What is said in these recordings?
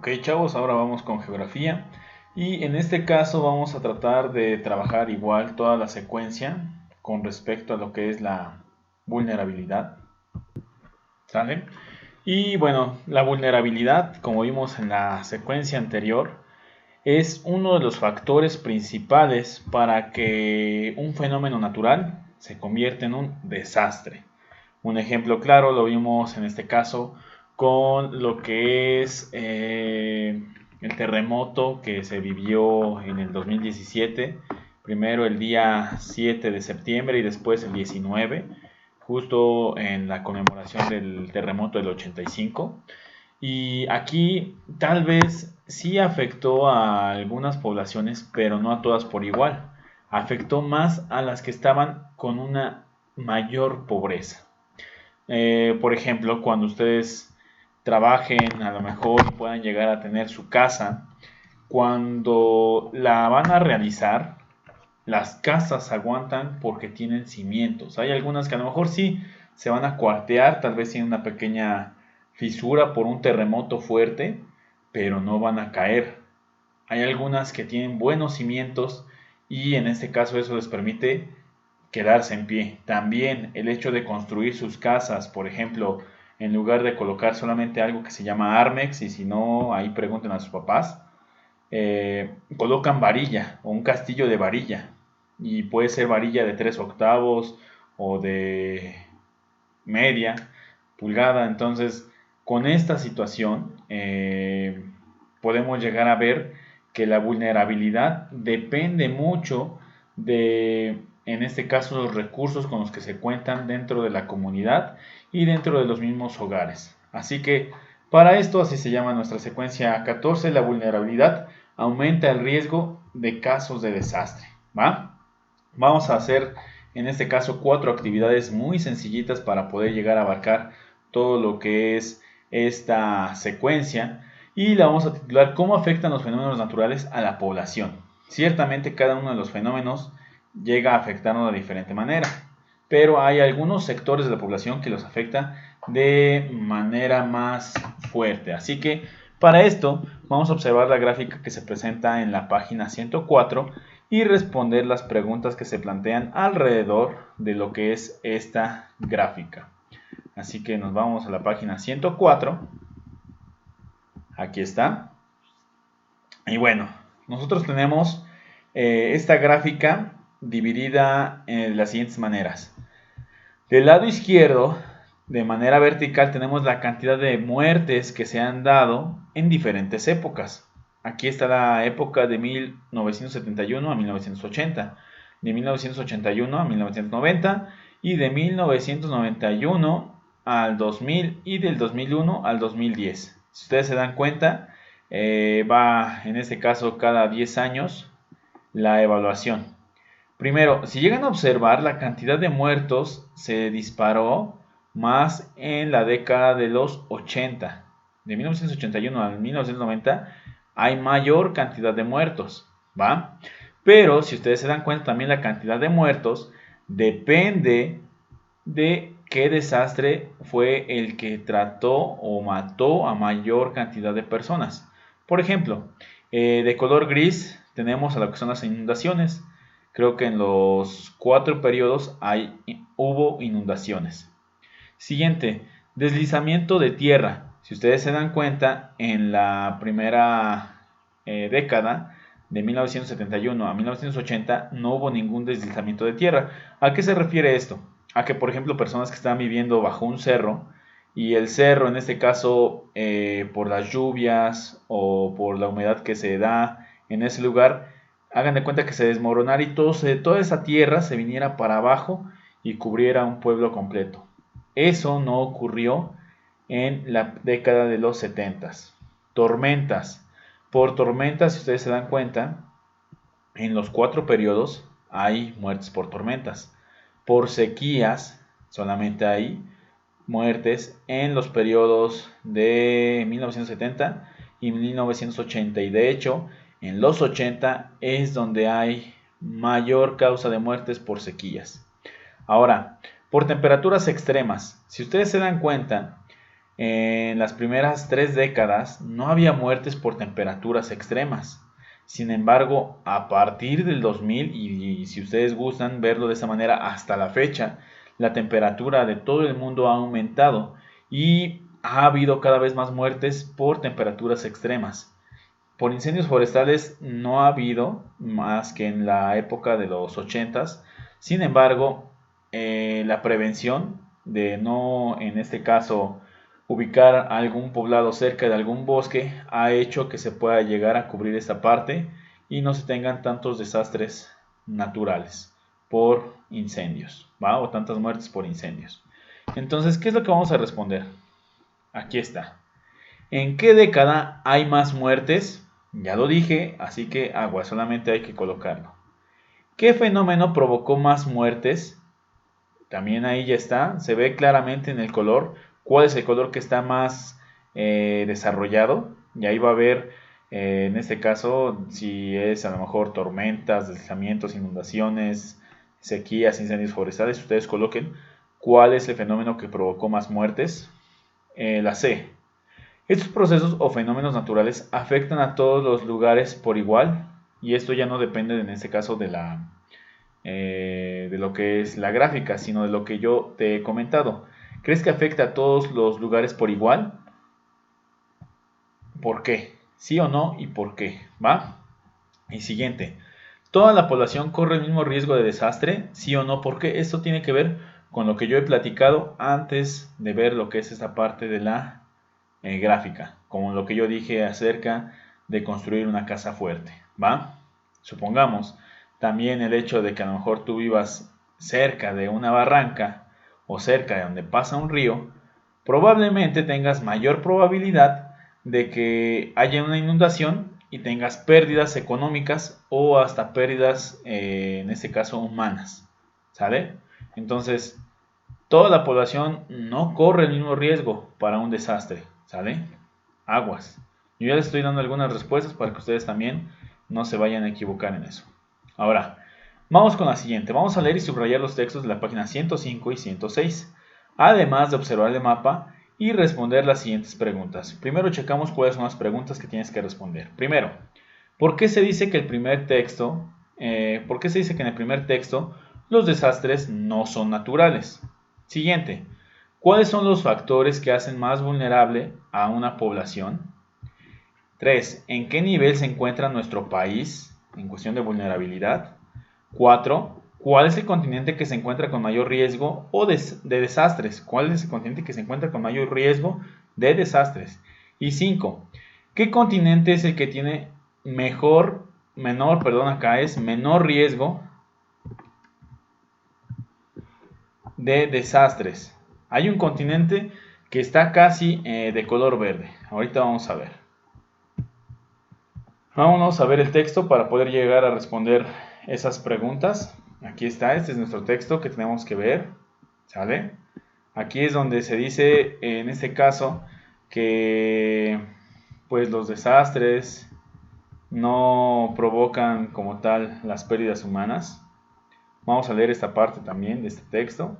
Ok, chavos, ahora vamos con geografía y en este caso vamos a tratar de trabajar igual toda la secuencia con respecto a lo que es la vulnerabilidad, ¿sale? Y bueno, la vulnerabilidad, como vimos en la secuencia anterior, es uno de los factores principales para que un fenómeno natural se convierta en un desastre. Un ejemplo claro lo vimos en este caso con lo que es el terremoto que se vivió en el 2017, primero el día 7 de septiembre y después el 19, justo en la conmemoración del terremoto del 85. Y aquí tal vez sí afectó a algunas poblaciones, pero no a todas por igual. Afectó más a las que estaban con una mayor pobreza. Por ejemplo, cuando ustedes trabajen, a lo mejor puedan llegar a tener su casa, cuando la van a realizar, las casas aguantan porque tienen cimientos. Hay algunas que a lo mejor sí se van a cuartear, tal vez tienen una pequeña fisura por un terremoto fuerte, pero no van a caer. Hay algunas que tienen buenos cimientos y en este caso eso les permite quedarse en pie. También el hecho de construir sus casas, por ejemplo, en lugar de colocar solamente algo que se llama Armex, y si no, ahí pregunten a sus papás, colocan varilla o un castillo de varilla. Y puede ser varilla de 3 octavos o de media pulgada. Entonces, con esta situación, podemos llegar a ver que la vulnerabilidad depende mucho de, en este caso, los recursos con los que se cuentan dentro de la comunidad y dentro de los mismos hogares. Así que para esto, así se llama nuestra secuencia 14, la vulnerabilidad aumenta el riesgo de casos de desastre. ¿Va? Vamos a hacer en este caso 4 actividades muy sencillitas para poder llegar a abarcar todo lo que es esta secuencia y la vamos a titular ¿Cómo afectan los fenómenos naturales a la población? Ciertamente cada uno de los fenómenos llega a afectarnos de diferente manera, pero hay algunos sectores de la población que los afecta de manera más fuerte. Así que para esto vamos a observar la gráfica que se presenta en la página 104 y responder las preguntas que se plantean alrededor de lo que es esta gráfica. Así que nos vamos a la página 104. Aquí está. Y bueno, nosotros tenemos esta gráfica dividida de las siguientes maneras. Del lado izquierdo, de manera vertical, tenemos la cantidad de muertes que se han dado en diferentes épocas. Aquí está la época de 1971 a 1980, de 1981 a 1990 y de 1991 al 2000 y del 2001 al 2010. Si ustedes se dan cuenta, va en este caso cada 10 años la evaluación. Primero, si llegan a observar, la cantidad de muertos se disparó más en la década de los 80. De 1981 a 1990 hay mayor cantidad de muertos, ¿va? Pero si ustedes se dan cuenta, también la cantidad de muertos depende de qué desastre fue el que trató o mató a mayor cantidad de personas. Por ejemplo, de color gris tenemos a lo que son las inundaciones. Creo que en los 4 periodos hubo inundaciones. Siguiente, deslizamiento de tierra. Si ustedes se dan cuenta, en la primera década, de 1971 a 1980, no hubo ningún deslizamiento de tierra. ¿A qué se refiere esto? A que, por ejemplo, personas que están viviendo bajo un cerro, y el cerro, en este caso, por las lluvias o por la humedad que se da en ese lugar, hagan de cuenta que se desmoronara y toda esa tierra se viniera para abajo y cubriera un pueblo completo. Eso no ocurrió en la década de los 70. Tormentas. Por tormentas, si ustedes se dan cuenta, en los 4 periodos hay muertes por tormentas. Por sequías, solamente hay muertes en los periodos de 1970 y 1980. Y de hecho, en los 80 es donde hay mayor causa de muertes por sequías. Ahora, por temperaturas extremas, si ustedes se dan cuenta, En las primeras 3 décadas no había muertes por temperaturas extremas. Sin embargo, a partir del 2000, y si ustedes gustan verlo de esa manera hasta la fecha, la temperatura de todo el mundo ha aumentado y ha habido cada vez más muertes por temperaturas extremas. Por incendios forestales no ha habido más que en la época de los 80s. Sin embargo, la prevención de no, en este caso, ubicar algún poblado cerca de algún bosque ha hecho que se pueda llegar a cubrir esta parte y no se tengan tantos desastres naturales por incendios, ¿va? O tantas muertes por incendios. Entonces, ¿qué es lo que vamos a responder? Aquí está. ¿En qué década hay más muertes? Ya lo dije, así que agua, solamente hay que colocarlo. ¿Qué fenómeno provocó más muertes? También ahí ya está, se ve claramente en el color cuál es el color que está más desarrollado. Y ahí va a ver, en este caso, si es a lo mejor tormentas, deslizamientos, inundaciones, sequías, incendios forestales. Ustedes coloquen cuál es el fenómeno que provocó más muertes. La C. Estos procesos o fenómenos naturales afectan a todos los lugares por igual. Y esto ya no depende en este caso de lo que es la gráfica, sino de lo que yo te he comentado. ¿Crees que afecta a todos los lugares por igual? ¿Por qué? ¿Sí o no? ¿Y por qué? ¿Va? Y siguiente. ¿Toda la población corre el mismo riesgo de desastre? ¿Sí o no? ¿Por qué? Esto tiene que ver con lo que yo he platicado antes de ver lo que es esta parte de la gráfica, como lo que yo dije acerca de construir una casa fuerte, ¿va? Supongamos también el hecho de que a lo mejor tú vivas cerca de una barranca o cerca de donde pasa un río, probablemente tengas mayor probabilidad de que haya una inundación y tengas pérdidas económicas o hasta pérdidas, en este caso, humanas, ¿sale? Entonces, toda la población no corre el mismo riesgo para un desastre, ¿sale? Aguas. Yo ya les estoy dando algunas respuestas para que ustedes también no se vayan a equivocar en eso. Ahora, vamos con la siguiente. Vamos a leer y subrayar los textos de la página 105 y 106, además de observar el mapa y responder las siguientes preguntas. Primero checamos cuáles son las preguntas que tienes que responder. Primero, ¿por qué se dice que ¿por qué se dice que en el primer texto los desastres no son naturales? Siguiente, ¿cuáles son los factores que hacen más vulnerable a una población? 3. ¿En qué nivel se encuentra nuestro país en cuestión de vulnerabilidad? 4. ¿Cuál es el continente que se encuentra con mayor riesgo de desastres? ¿Cuál es el continente que se encuentra con mayor riesgo de desastres? Y 5. ¿Qué continente es el que tiene menor riesgo de desastres? Hay un continente que está casi de color verde. Ahorita vamos a ver. Vámonos a ver el texto para poder llegar a responder esas preguntas. Aquí está, este es nuestro texto que tenemos que ver, ¿sale? Aquí es donde se dice, en este caso, que pues los desastres no provocan como tal las pérdidas humanas. Vamos a leer esta parte también de este texto.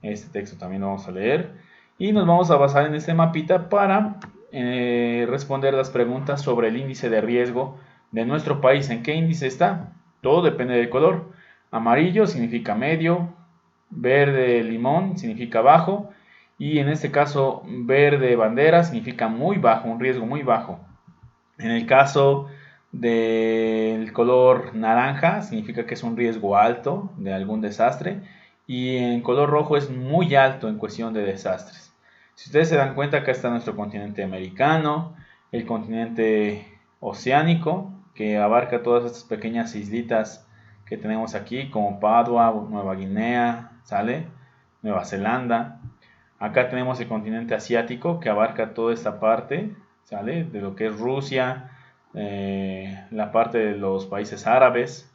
Este texto también lo vamos a leer. Y nos vamos a basar en este mapita para responder las preguntas sobre el índice de riesgo de nuestro país. ¿En qué índice está? Todo depende del color. Amarillo significa medio, verde limón significa bajo y en este caso verde bandera significa muy bajo, un riesgo muy bajo. En el caso del color naranja significa que es un riesgo alto de algún desastre y en color rojo es muy alto en cuestión de desastres. Si ustedes se dan cuenta, acá está nuestro continente americano, el continente oceánico, que abarca todas estas pequeñas islitas que tenemos aquí, como Padua, Nueva Guinea, ¿sale? Nueva Zelanda. Acá tenemos el continente asiático, que abarca toda esta parte, ¿sale? De lo que es Rusia, la parte de los países árabes,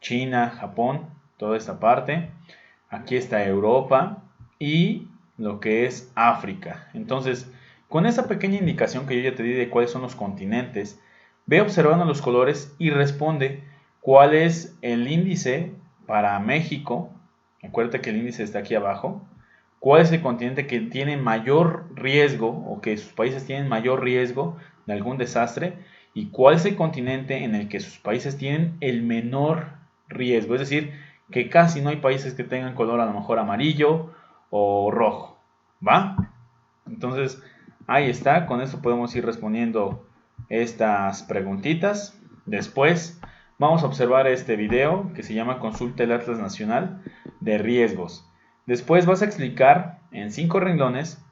China, Japón, toda esta parte. Aquí está Europa y lo que es África. Entonces, con esa pequeña indicación que yo ya te di de cuáles son los continentes, ve observando los colores y responde cuál es el índice para México. Acuérdate que el índice está aquí abajo. cuál es el continente que tiene mayor riesgo o que sus países tienen mayor riesgo de algún desastre y cuál es el continente en el que sus países tienen el menor riesgo. Es decir, que casi no hay países que tengan color a lo mejor amarillo o rojo. ¿Va? Entonces, ahí está. Con esto podemos ir respondiendo estas preguntitas. Después vamos a observar este video que se llama Consulta el Atlas Nacional de Riesgos. Después vas a explicar en 5 renglones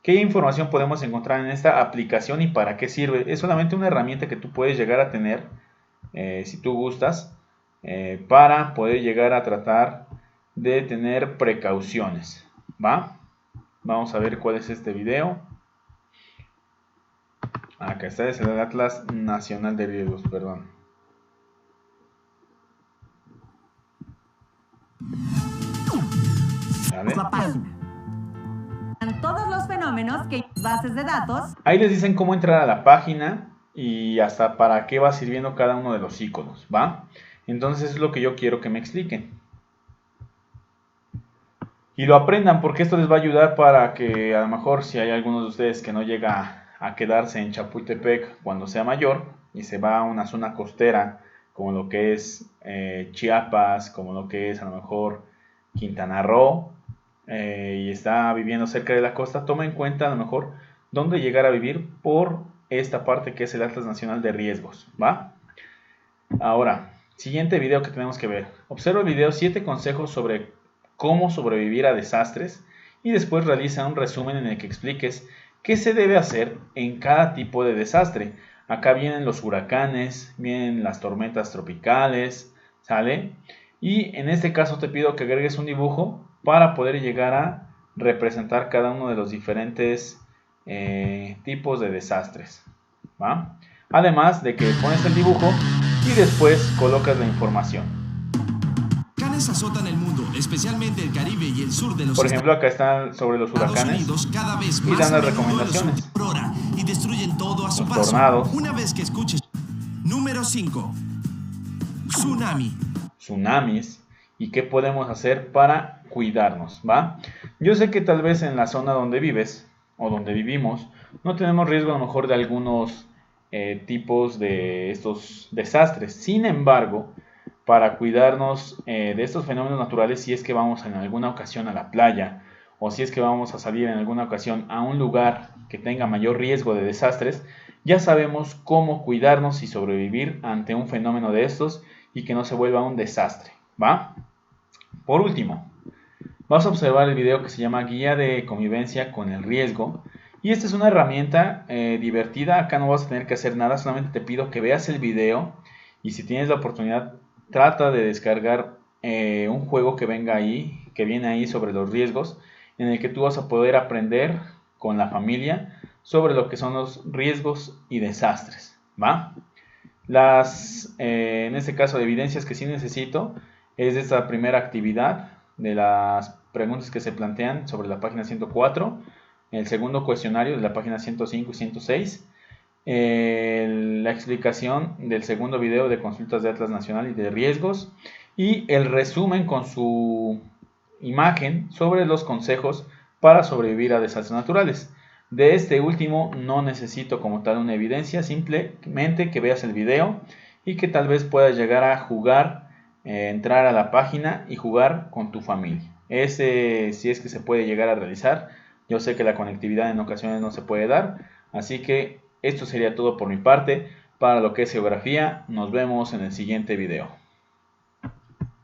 qué información podemos encontrar en esta aplicación y para qué sirve. Es solamente una herramienta que tú puedes llegar a tener, si tú gustas, para poder llegar a tratar de tener precauciones. ¿Va? Vamos a ver cuál es este video. Acá está, es el Atlas Nacional de Riesgos, perdón. ¿Vale? La página. Todos los fenómenos que bases de datos. Ahí les dicen cómo entrar a la página y hasta para qué va sirviendo cada uno de los iconos, ¿va? Entonces es lo que yo quiero que me expliquen. Y lo aprendan porque esto les va a ayudar para que a lo mejor si hay algunos de ustedes que no llega a quedarse en Chapultepec cuando sea mayor y se va a una zona costera como lo que es Chiapas, como lo que es a lo mejor Quintana Roo y está viviendo cerca de la costa, toma en cuenta a lo mejor dónde llegar a vivir por esta parte que es el Atlas Nacional de Riesgos, ¿va? Ahora, siguiente video que tenemos que ver. Observa el video 7 consejos sobre cómo sobrevivir a desastres y después realiza un resumen en el que expliques qué se debe hacer en cada tipo de desastre. Acá vienen los huracanes, vienen las tormentas tropicales, ¿sale? Y en este caso te pido que agregues un dibujo para poder llegar a representar cada uno de los diferentes tipos de desastres, ¿va? Además de que pones el dibujo y después colocas la información. Azotan el mundo, especialmente el Caribe y el sur de los Por ejemplo, acá están sobre los huracanes Unidos, cada vez y más dan las recomendaciones. Y destruyen todo a su los paso. Tornados. Una vez que escuches. Número 5. Tsunamis. ¿Y qué podemos hacer para cuidarnos? ¿Va? Yo sé que tal vez en la zona donde vives o donde vivimos no tenemos riesgo a lo mejor de algunos tipos de estos desastres. Sin embargo, para cuidarnos de estos fenómenos naturales, si es que vamos en alguna ocasión a la playa o si es que vamos a salir en alguna ocasión a un lugar que tenga mayor riesgo de desastres, ya sabemos cómo cuidarnos y sobrevivir ante un fenómeno de estos y que no se vuelva un desastre, ¿va? Por último, vas a observar el video que se llama Guía de Convivencia con el Riesgo y esta es una herramienta divertida. Acá no vas a tener que hacer nada, solamente te pido que veas el video y si tienes la oportunidad trata de descargar un juego que venga ahí, que viene ahí sobre los riesgos, en el que tú vas a poder aprender con la familia sobre lo que son los riesgos y desastres, ¿va? En este caso, evidencias que sí necesito es de esta primera actividad, de las preguntas que se plantean sobre la página 104, el segundo cuestionario de la página 105 y 106, la explicación del segundo video de consultas de Atlas Nacional y de riesgos y el resumen con su imagen sobre los consejos para sobrevivir a desastres naturales. De este último no necesito como tal una evidencia, simplemente que veas el video y que tal vez puedas llegar a jugar, entrar a la página y jugar con tu familia. Ese si es que se puede llegar a realizar. Yo sé que la conectividad en ocasiones no se puede dar, así que esto sería todo por mi parte. Para lo que es geografía, nos vemos en el siguiente video.